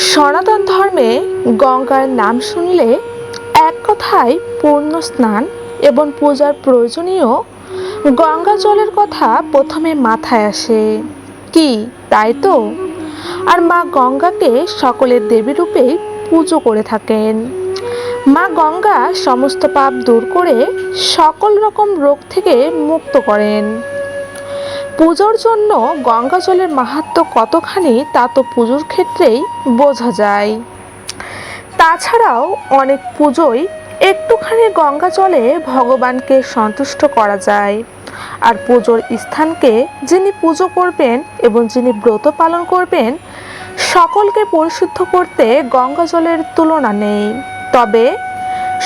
সনাতন ধর্মে গঙ্গার নাম শুনলে এক কথায় পূর্ণ স্নান এবং পূজার প্রয়োজনীয় গঙ্গা জলের কথা প্রথমে মাথায় আসে। কি তাই তো? আর মা গঙ্গাকে সকলের দেবী রূপেই পুজো করে থাকেন। মা গঙ্গা সমস্ত পাপ দূর করে সকল রকম রোগ থেকে মুক্ত করেন। পুজোর জন্য গঙ্গা জলের মাহাত্ম্য কতখানি তা তো পুজোর ক্ষেত্রেই বোঝা যায়। তাছাড়াও অনেক পুজোয় একটুখানি গঙ্গা জলে ভগবানকে সন্তুষ্ট করা যায়। আর পুজোর স্থানকে যিনি পুজো করবেন এবং যিনি ব্রত পালন করবেন সকলকে পরিশুদ্ধ করতে গঙ্গা জলের তুলনা নেই। তবে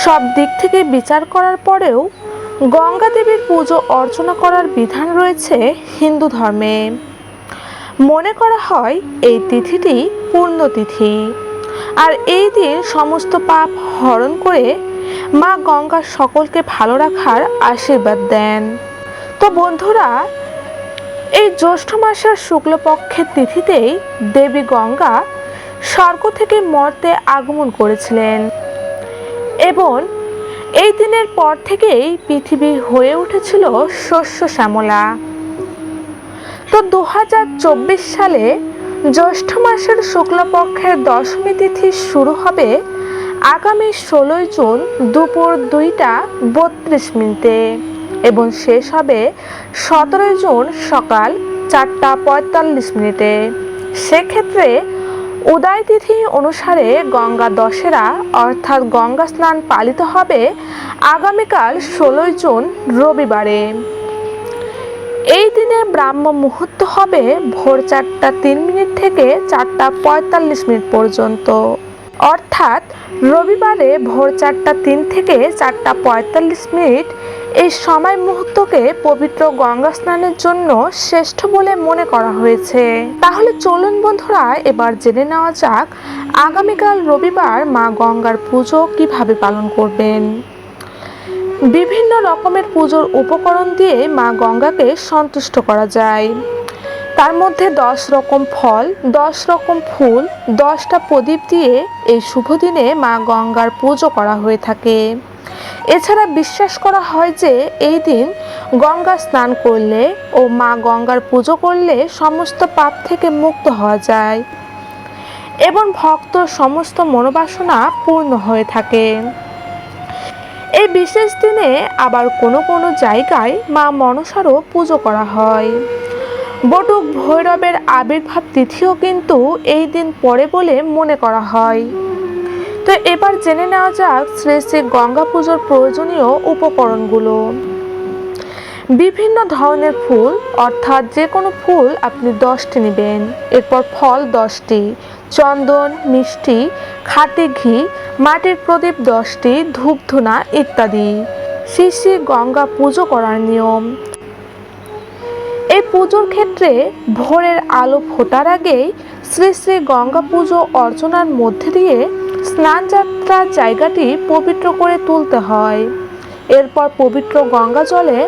সব দিক থেকে বিচার করার পরেও গঙ্গা দেবীর পুজো অর্চনা করার বিধান রয়েছে হিন্দু ধর্মে। মনে করা হয় এই তিথিটি পুণ্যতিথি, আর এই দিন সমস্ত পাপ হরণ করে মা গঙ্গা সকলকে ভালো রাখার আশীর্বাদ দেন। তো বন্ধুরা, এই জ্যৈষ্ঠ মাসের শুক্লপক্ষের তিথিতেই দেবী গঙ্গা স্বর্গ থেকে মর্তে আগমন করেছিলেন এবং এই দিনের পর থেকেই পৃথিবী হয়ে উঠেছিল শস্য শ্যামলা। তো 2024 সালে জ্যৈষ্ঠ মাসের শুক্লপক্ষের দশমী তিথি শুরু হবে আগামী 16 জুন দুপুর 2:32 এবং শেষ হবে 17 জুন সকাল 4:45। সেক্ষেত্রে উদয় তিথি অনুসারে গঙ্গা দশেরা অর্থাৎ গঙ্গা স্নান পালিত হবে আগামীকাল 16 জুন রবিবারে। এই দিনে ব্রাহ্ম মুহূর্ত হবে ভোর 4:03 থেকে 4:45 পর্যন্ত, অর্থাৎ রবিবারে ভোর 4:03 থেকে 4:45 এই সময় মুহূর্তকে পবিত্র গঙ্গা স্নানের জন্য শ্রেষ্ঠ বলে মনে করা হয়েছে। তাহলে চলুন বন্ধুরা, এবার জেনে নেওয়া যাক আগামীকাল রবিবার মা গঙ্গার পুজো কিভাবে পালন করবেন। বিভিন্ন রকমের পুজোর উপকরণ দিয়ে মা গঙ্গাকে সন্তুষ্ট করা যায়। তার মধ্যে 10 রকম ফল, 10 রকম ফুল, 10টা প্রদীপ দিয়ে এই শুভ দিনে মা গঙ্গার পুজো করা হয়ে থাকে। এছাড়া বিশ্বাস করা হয় যে এই দিন গঙ্গা স্নান করলে ও মা গঙ্গার পুজো করলে সমস্ত পাপ থেকে মুক্ত হওয়া যায় এবং ভক্ত সমস্ত মনোবাসনা পূর্ণ হয়ে থাকে। এই বিশেষ দিনে আবার কোনো কোনো জায়গায় মা মনসারও পুজো করা হয়। বটুক ভৈরবের আবির্ভাব তিথিও কিন্তু এই দিন পড়ে বলে মনে করা হয়। তো এবার জেনে নেওয়া যাক শ্রী শ্রী গঙ্গা পুজোর প্রয়োজনীয় উপকরণগুলো। বিভিন্ন ধরনের ফুল, অর্থাৎ যে কোনো ফুল আপনি 10টি নেবেন। এরপর ফল 10টি, চন্দন, মিষ্টি, খাঁটি ঘি, মাটির প্রদীপ 10টি, ধূপধুনা ইত্যাদি। শ্রী শ্রী গঙ্গা পুজো করার নিয়ম। এই পুজোর ক্ষেত্রে ভোরের আলো ফোটার আগেই শ্রী শ্রী গঙ্গা পুজো অর্চনার মধ্যে দিয়ে স্নান যাত্রার জায়গাটি পবিত্র করে তুলতে হয়। এরপর পবিত্র গঙ্গা জলে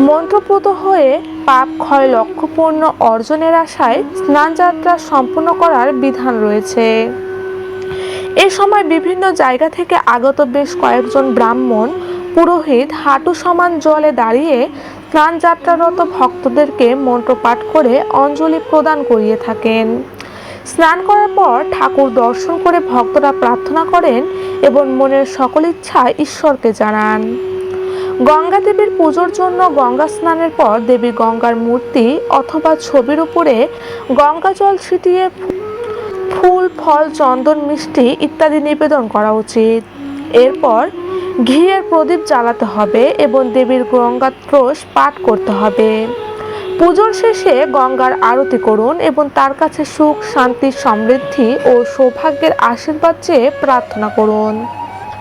মন্ত্রপ্রত হয়ে পাপ ক্ষয় লক্ষ্যপূর্ণ অর্জনের আশায় স্নান যাত্রা সম্পূর্ণ করার বিধান রয়েছে। এ সময় বিভিন্ন জায়গা থেকে আগত বেশ কয়েকজন ব্রাহ্মণ পুরোহিত হাঁটু সমান জলে দাঁড়িয়ে স্নান যাত্রারত ভক্তদেরকে মন্ত্রপাঠ করে অঞ্জলি প্রদান করিয়ে থাকেন। স্নান করার পর ঠাকুর দর্শন করে ভক্তরা প্রার্থনা করেন এবং মনের সকল ইচ্ছা ঈশ্বরকে জানান। গঙ্গা দেবীর পুজোর জন্য গঙ্গা স্নানের পর দেবী গঙ্গার মূর্তি অথবা ছবির উপরে গঙ্গা জল ছিটিয়ে ফুল, ফল, চন্দন, মিষ্টি ইত্যাদি নিবেদন করা উচিত। এরপর ঘিয়ের প্রদীপ জ্বালাতে হবে এবং দেবীর গঙ্গাত্রস পাঠ করতে হবে। পুজোর শেষে গঙ্গার আরতি করুন এবং তার কাছে সুখ, শান্তি, সমৃদ্ধি ও সৌভাগ্যের আশীর্বাদ চেয়ে প্রার্থনা করুন।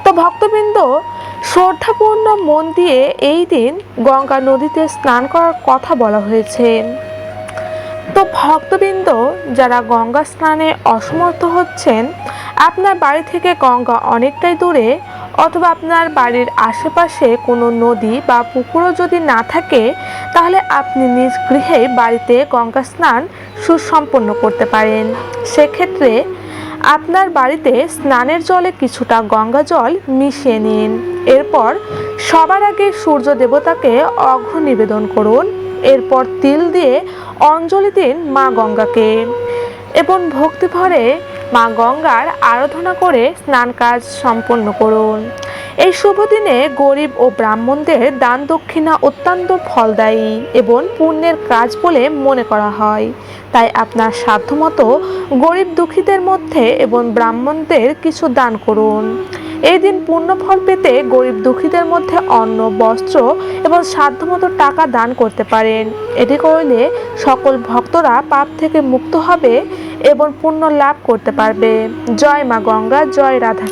তো ভক্তবৃন্দ, শ্রদ্ধাপূর্ণ মন দিয়ে এই দিন গঙ্গা নদীতে স্নান করার কথা বলা হয়েছে। তো ভক্তবৃন্দ, যারা গঙ্গা স্নানে অসমর্থ হচ্ছেন, আপনার বাড়ি থেকে গঙ্গা অনেকটাই দূরে অথবা আপনার বাড়ির আশেপাশে কোনো নদী বা পুকুরও যদি না থাকে, তাহলে আপনি নিজ গৃহে বাড়িতে গঙ্গা স্নান সুসম্পন্ন করতে পারেন। সেক্ষেত্রে আপনার বাড়িতে স্নানের জলে কিছুটা গঙ্গা জল মিশিয়ে নিন। এরপর সবার আগে সূর্য দেবতাকে অর্ঘ্য নিবেদন করুন। এরপর তিল দিয়ে অঞ্জলি দিন মা গঙ্গাকে এবং ভক্তিভরে মা গঙ্গার আরাধনা করে স্নান কাজ সম্পন্ন করুন। এই শুভ দিনে গরিব ও ব্রাহ্মণদের দান দক্ষিণা অত্যন্ত ফলদায়ী এবং পুণ্যের কাজ বলে মনে করা হয়। তাই আপনার সাধ্যমতো গরিব দুঃখীদের মধ্যে এবং ব্রাহ্মণদের কিছু দান করুন। এই দিন পুণ্যফল পেতে গরিব দুঃখীদের মধ্যে অন্ন, বস্ত্র এবং সাধ্যমতো টাকা দান করতে পারেন। এটি করলে সকল ভক্তরা পাপ থেকে মুক্ত হবে এবং পুণ্য লাভ করতে পারবে। জয় মা গঙ্গা, জয় রাধা।